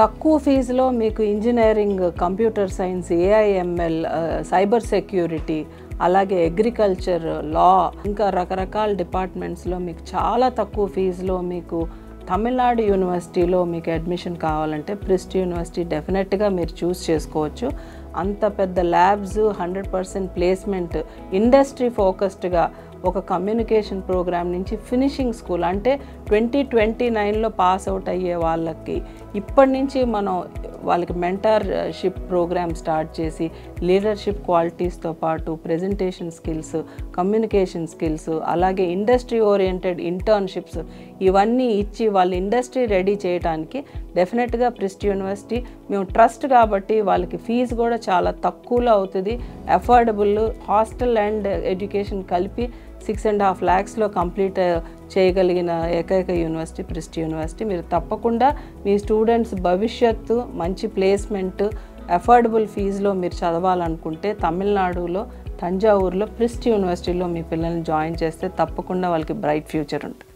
తక్కువ ఫీజులో మీకు engineering, computer science, AIML, cyber security, అలాగే అగ్రికల్చర్, లా, ఇంకా రకరకాల డిపార్ట్మెంట్స్లో మీకు చాలా తక్కువ ఫీజులో మీకు తమిళనాడు యూనివర్సిటీలో మీకు అడ్మిషన్ కావాలంటే ప్రిస్ట్ యూనివర్సిటీ డెఫినెట్గా మీరు చూస్ చేసుకోవచ్చు. అంత పెద్ద ల్యాబ్స్, 100% ప్లేస్మెంట్, ఇండస్ట్రీ ఫోకస్డ్గా ఒక కమ్యూనికేషన్ ప్రోగ్రామ్ నుంచి ఫినిషింగ్ స్కూల్ అంటే 2029లో పాస్ అవుట్ అయ్యే వాళ్ళకి ఇప్పటి నుంచి మనం వాళ్ళకి మెంటర్షిప్ ప్రోగ్రామ్ స్టార్ట్ చేసి లీడర్షిప్ క్వాలిటీస్తో పాటు ప్రెజెంటేషన్ స్కిల్స్, కమ్యూనికేషన్ స్కిల్స్, అలాగే ఇండస్ట్రీ ఓరియంటెడ్ ఇంటర్న్షిప్స్ ఇవన్నీ ఇచ్చి వాళ్ళ ఇండస్ట్రీ రెడీ చేయడానికి డెఫినెట్గా ప్రిస్ట్ యూనివర్సిటీ మేము ట్రస్ట్ కాబట్టి వాళ్ళకి ఫీజు కూడా చాలా తక్కువలో అవుతుంది. అఫోర్డబుల్, హాస్టల్ అండ్ ఎడ్యుకేషన్ కలిపి 6.5 lakhsలో కంప్లీట్ చేయగలిగిన ఏకైక యూనివర్సిటీ ప్రిస్ట్ యూనివర్సిటీ. మీరు తప్పకుండా మీ స్టూడెంట్స్ భవిష్యత్తు, మంచి ప్లేస్మెంట్, అఫోర్డబుల్ ఫీజులో మీరు చదవాలనుకుంటే తమిళనాడులో తంజావూరులో ప్రిస్ట్ యూనివర్సిటీలో మీ పిల్లల్ని జాయిన్ చేస్తే తప్పకుండా వాళ్ళకి బ్రైట్ ఫ్యూచర్ ఉంటుంది.